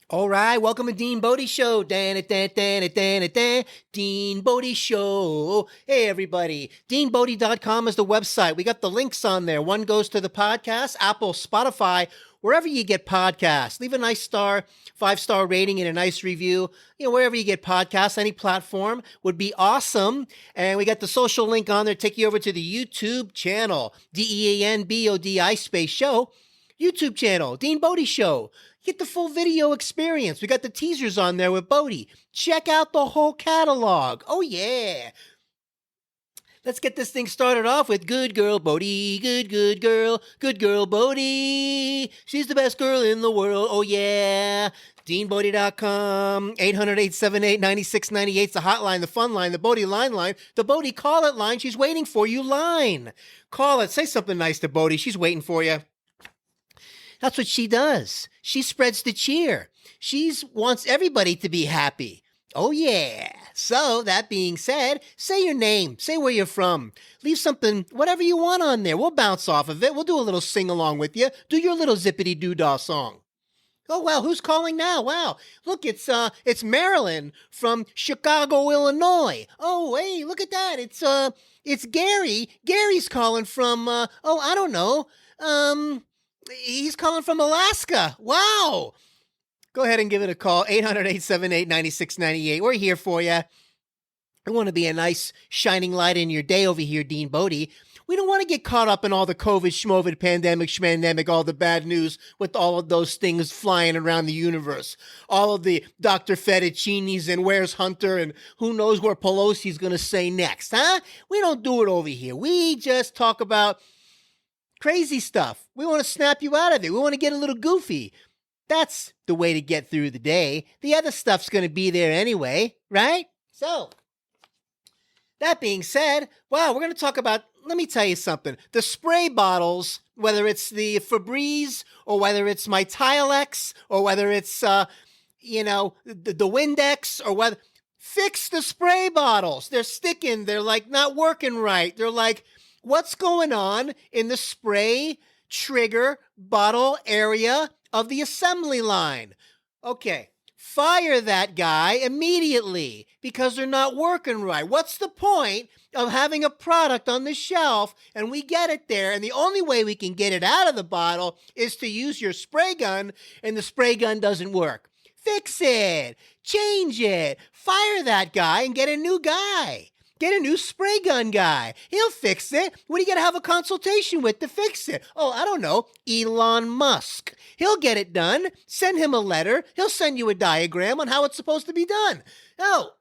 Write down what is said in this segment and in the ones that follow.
All right, welcome to Dean Bodie Show. Dan it, dan, dan it, dan it, dan. Dean Bodie Show. Hey, everybody. DeanBodie.com is the website. We got the links on there. One goes to the podcast, Apple, Spotify, wherever you get podcasts. Leave a nice star, 5-star rating and a nice review. Wherever you get podcasts, any platform would be awesome. And we got the social link on there. Take you over to the YouTube channel, DEANBODI space show. YouTube channel, Dean Bodie Show. Get the full video experience. We got the teasers on there with Bodie. Check out the whole catalog. Oh, yeah. Let's get this thing started off with Good Girl Bodie. Good girl Bodie. She's the best girl in the world. Oh, yeah. DeanBodie.com, 800-878-9698. It's the hotline, the fun line, the Bodie line, the Bodie call it line. She's waiting for you line. Call it. Say something nice to Bodie. She's waiting for you. That's what she does. She spreads the cheer. She wants everybody to be happy. Oh, yeah. So, that being said, say your name. Say where you're from. Leave something, whatever you want on there. We'll bounce off of it. We'll do a little sing-along with you. Do your little zippity-doo-dah song. Oh, wow. Who's calling now? Wow. Look, it's Marilyn from Chicago, Illinois. Oh, hey, look at that. It's Gary. Gary's calling from, I don't know. He's calling from Alaska. Wow. Go ahead and give it a call. 800-878-9698. We're here for you. I want to be a nice shining light in your day over here, Dean Bodie. We don't want to get caught up in all the COVID, schmovid, pandemic, schmandemic, all the bad news with all of those things flying around the universe. All of the Dr. Fettuccinis and where's Hunter and who knows where Pelosi's going to say next, huh? We don't do it over here. We just talk about crazy stuff. We want to snap you out of it. We want to get a little goofy. That's the way to get through the day. The other stuff's going to be there anyway, right? So, that being said, wow, we're going to talk about, let me tell you something. The spray bottles, whether it's the Febreze or whether it's my Tilex or whether it's, the Windex or whether, fix the spray bottles. They're sticking. They're like not working right. They're like, what's going on in the spray trigger bottle area of the assembly line? Okay, fire that guy immediately because they're not working right. What's the point of having a product on the shelf and we get it there and the only way we can get it out of the bottle is to use your spray gun and the spray gun doesn't work? Fix it, change it, fire that guy and get a new guy. Get a new spray gun guy. He'll fix it. What do you got to have a consultation with to fix it? Oh, I don't know. Elon Musk. He'll get it done. Send him a letter. He'll send you a diagram on how it's supposed to be done. Oh,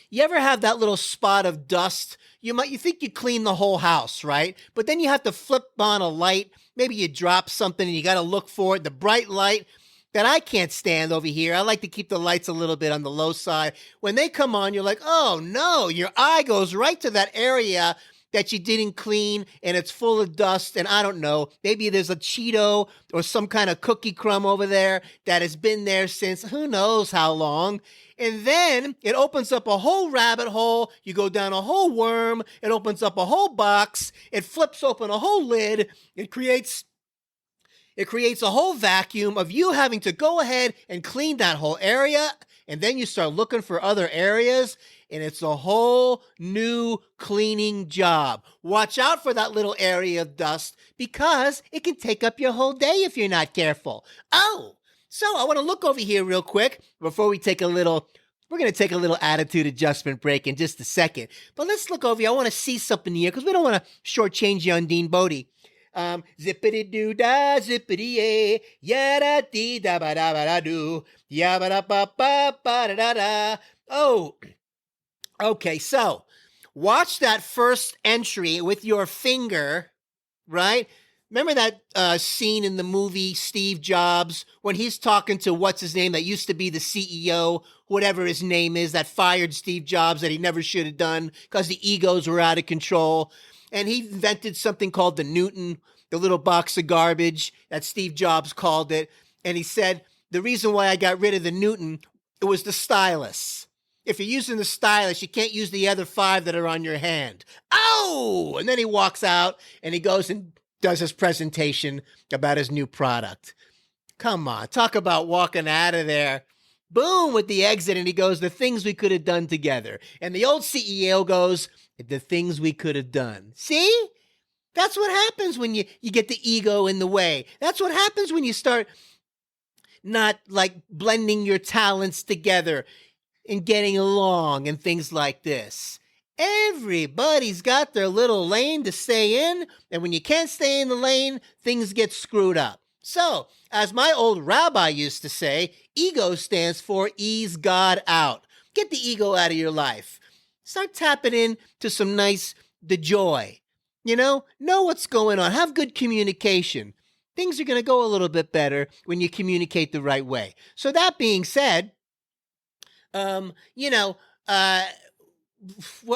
you ever have that little spot of dust? You think you clean the whole house, right? But then you have to flip on a light. Maybe you drop something and you got to look for it. The bright light that I can't stand over here. I like to keep the lights a little bit on the low side. When they come on, you're like, oh no, your eye goes right to that area that you didn't clean and it's full of dust. And I don't know, maybe there's a Cheeto or some kind of cookie crumb over there that has been there since who knows how long. And then it opens up a whole rabbit hole. You go down a whole worm. It opens up a whole box. It flips open a whole lid. It creates a whole vacuum of you having to go ahead and clean that whole area, and then you start looking for other areas, and it's a whole new cleaning job. Watch out for that little area of dust because it can take up your whole day if you're not careful. Oh, so I want to look over here real quick before we're going to take a little attitude adjustment break in just a second. But let's look over here. I want to see something here because we don't want to shortchange you on Dean Bodie. Zippity doo da, zippity yay, yada dee da ba da ba da doo, yabba da ba ba ba da da da. Oh, okay. So watch that first entry with your finger, right? Remember that scene in the movie Steve Jobs when he's talking to what's his name that used to be the CEO, whatever his name is, that fired Steve Jobs that he never should have done because the egos were out of control. And he invented something called the Newton, the little box of garbage that Steve Jobs called it. And he said, the reason why I got rid of the Newton, it was the stylus. If you're using the stylus, you can't use the other 5 that are on your hand. Oh! And then he walks out and he goes and does his presentation about his new product. Come on, talk about walking out of there. Boom, with the exit, and he goes, the things we could have done together. And the old CEO goes, the things we could have done. See? That's what happens when you get the ego in the way. That's what happens when you start not like blending your talents together and getting along and things like this. Everybody's got their little lane to stay in, and when you can't stay in the lane, things get screwed up. So, as my old rabbi used to say, ego stands for ease God out. Get the ego out of your life. Start tapping in to some the joy. Know what's going on. Have good communication. Things are going to go a little bit better when you communicate the right way. So that being said, what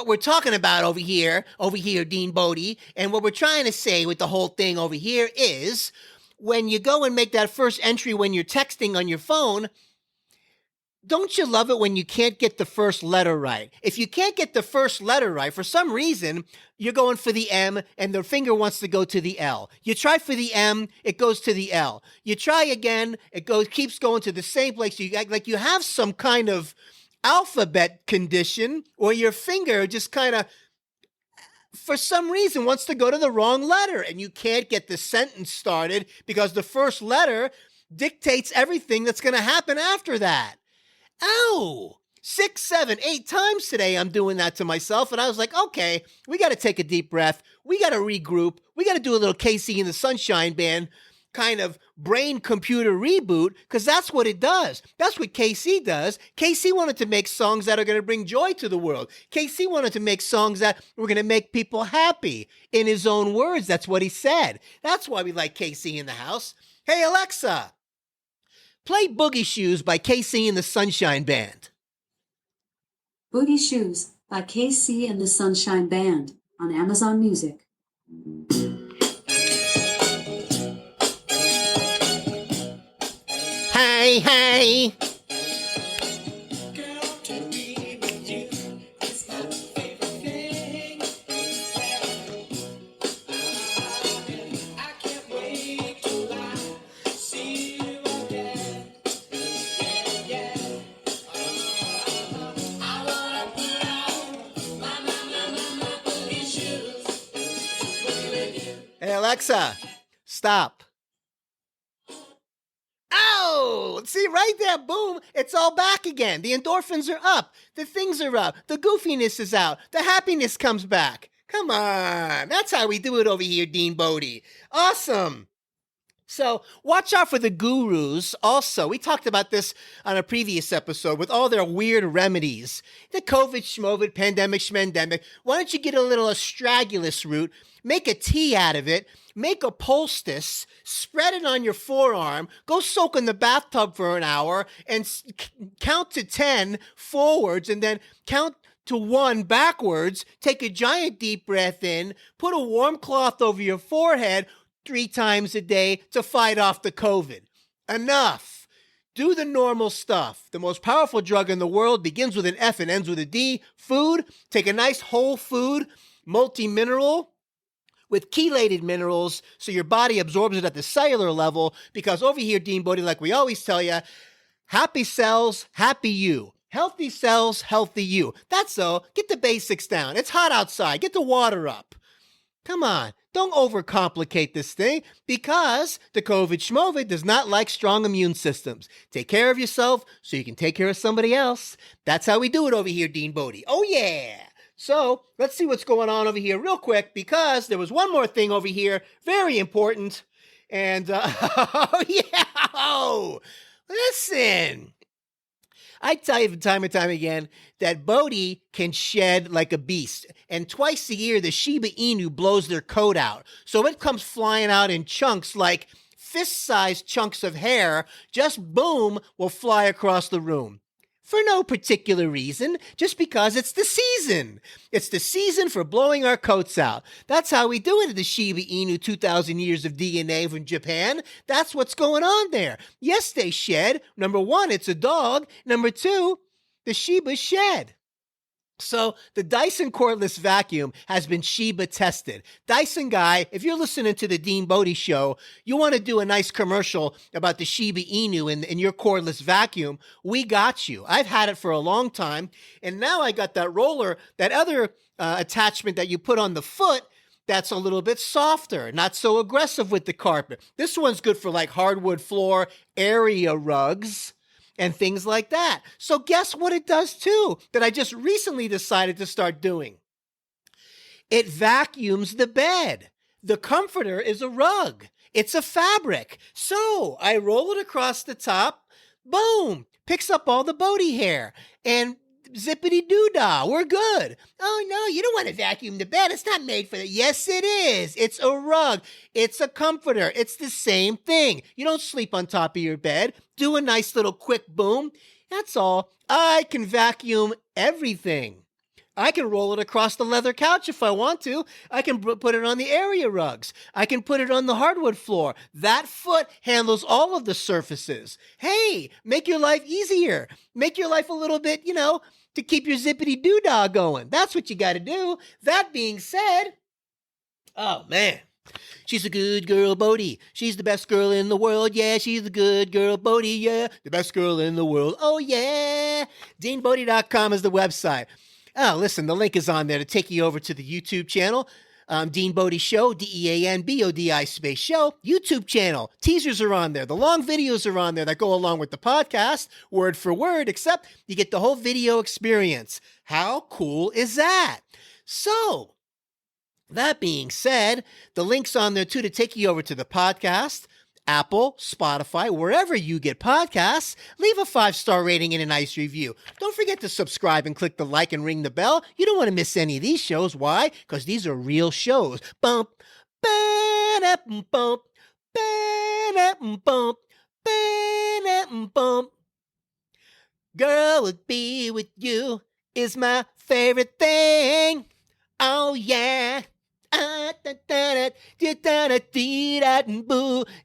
we're talking about over here, Dean Bodie, and what we're trying to say with the whole thing over here is when you go and make that first entry when you're texting on your phone, don't you love it when you can't get the first letter right? If you can't get the first letter right, for some reason, you're going for the M and the finger wants to go to the L. You try for the M, it goes to the L. You try again, keeps going to the same place. You act like you have some kind of alphabet condition, or your finger just kind of, for some reason, wants to go to the wrong letter, and you can't get the sentence started because the first letter dictates everything that's going to happen after that. Ow! 6, 7, 8 times today I'm doing that to myself, and I was like, okay, we got to take a deep breath. We got to regroup. We got to do a little KC and the Sunshine Band kind of brain-computer reboot, because that's what it does. That's what KC does. KC wanted to make songs that are going to bring joy to the world. KC wanted to make songs that were going to make people happy. In his own words, that's what he said. That's why we like KC in the house. Hey, Alexa, play Boogie Shoes by KC and the Sunshine Band. Boogie Shoes by KC and the Sunshine Band on Amazon Music. Hey, hey. Girl, to be with you is my favorite thing. I can't wait till I see you again. Yeah. I wanna put on my boogie shoes. Boogie with you. Hey, Alexa, stop. Oh, see right there, boom, it's all back again. The endorphins are up. The things are up. The goofiness is out. The happiness comes back. Come on. That's how we do it over here, Dean Bodie. Awesome. So watch out for the gurus also. We talked about this on a previous episode with all their weird remedies. The COVID, schmovid, pandemic, schmendemic. Why don't you get a little astragalus root, make a tea out of it, make a poultice, spread it on your forearm, go soak in the bathtub for an hour, and count to 10 forwards, and then count to 1 backwards. Take a giant deep breath in, put a warm cloth over your forehead 3 times a day to fight off the COVID. Enough. Do the normal stuff. The most powerful drug in the world begins with an F and ends with a D. Food. Take a nice whole food, multi-mineral, with chelated minerals so your body absorbs it at the cellular level, because over here, Dean Bodie, like we always tell you, happy cells, happy you. Healthy cells, healthy you. That's all. Get the basics down. It's hot outside. Get the water up. Come on, don't overcomplicate this thing, because the COVID schmovid does not like strong immune systems. Take care of yourself so you can take care of somebody else. That's how we do it over here, Dean Bodie. Oh yeah. So let's see what's going on over here real quick, because there was one more thing over here, very important. And, oh yeah, oh, listen. I tell you from time and time again that Bodie can shed like a beast. And twice a year, the Shiba Inu blows their coat out. So it comes flying out in chunks, like fist-sized chunks of hair, just boom, will fly across the room. For no particular reason, just because it's the season. It's the season for blowing our coats out. That's how we do it in the Shiba Inu 2,000 years of DNA from Japan. That's what's going on there. Yes, they shed. Number 1, it's a dog. Number 2, the Shibas shed. So the Dyson cordless vacuum has been Sheba tested. Dyson guy, if you're listening to the Dean Bodie show, you want to do a nice commercial about the Sheba Inu in your cordless vacuum, we got you. I've had it for a long time, and now I got that roller, that other attachment that you put on the foot that's a little bit softer, not so aggressive with the carpet. This one's good for like hardwood floor area rugs and things like that. So guess what it does too, that I just recently decided to start doing? It vacuums the bed. The comforter is a rug. It's a fabric. So I roll it across the top, boom, picks up all the Bodie hair, and zippity-doo-dah, we're good. Oh, no, you don't want to vacuum the bed. It's not made for that. Yes, it is. It's a rug. It's a comforter. It's the same thing. You don't sleep on top of your bed. Do a nice little quick boom. That's all. I can vacuum everything. I can roll it across the leather couch if I want to. I can put it on the area rugs. I can put it on the hardwood floor. That foot handles all of the surfaces. Hey, make your life easier. Make your life a little bit, to keep your zippity-doo-dah going. That's what you got to do. That being said, oh, man. She's a good girl, Bodie. She's the best girl in the world. Yeah, she's a good girl, Bodie. Yeah, the best girl in the world. Oh, yeah. DeanBodie.com is the website. Oh, listen, the link is on there to take you over to the YouTube channel. Dean Bodie Show, DeanBodi space show, YouTube channel. Teasers are on there. The long videos are on there that go along with the podcast, word for word, except you get the whole video experience. How cool is that? So, that being said, the link's on there too to take you over to the podcast. Apple, Spotify, wherever you get podcasts, leave a 5-star rating and a nice review. Don't forget to subscribe and click the like and ring the bell. You don't want to miss any of these shows. Why? Because these are real shows. Bump, ba-da-bump, ba-da-bump, ba-da-bump. Girl, would be with you is my favorite thing. Oh, yeah.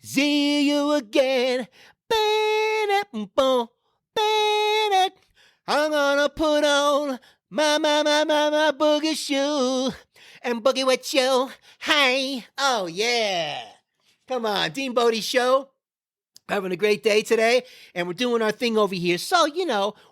See you again. I'm gonna put on my boogie shoe and boogie with you. Hey, oh yeah. Come on, Dean Bodie Show. Having a great day today, and we're doing our thing over here. So,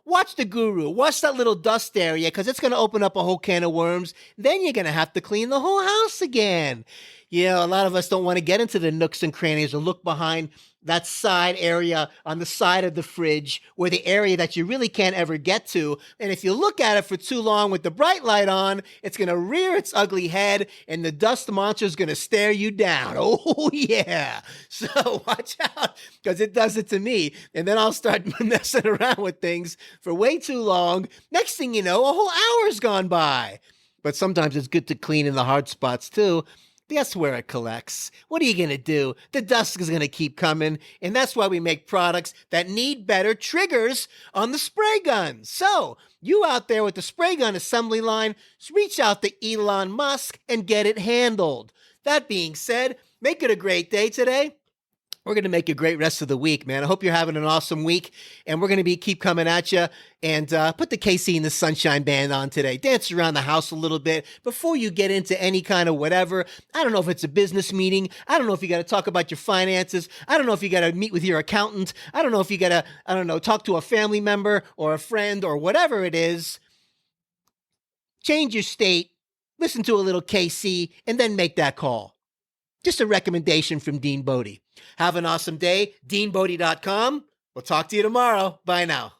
watch the guru. Watch that little dust area, because it's going to open up a whole can of worms. Then you're going to have to clean the whole house again. A lot of us don't want to get into the nooks and crannies or look behind that side area on the side of the fridge, where the area that you really can't ever get to. And if you look at it for too long with the bright light on, it's going to rear its ugly head, and the dust monster is going to stare you down. Oh, yeah. So watch out, because it does it to me. And then I'll start messing around with things for way too long. Next thing you know, a whole hour's gone by. But sometimes it's good to clean in the hard spots too. That's where it collects. What are you going to do? The dust is going to keep coming, and that's why we make products that need better triggers on the spray gun. So, you out there with the spray gun assembly line, reach out to Elon Musk and get it handled. That being said, make it a great day today. We're going to make a great rest of the week, man. I hope you're having an awesome week, and we're going to keep coming at you. And put the KC and the Sunshine Band on today. Dance around the house a little bit before you get into any kind of whatever. I don't know if it's a business meeting. I don't know if you got to talk about your finances. I don't know if you got to meet with your accountant. I don't know if you got to, talk to a family member or a friend or whatever it is. Change your state, listen to a little KC, and then make that call. Just a recommendation from Dean Bodie. Have an awesome day. DeanBodie.com. We'll talk to you tomorrow. Bye now.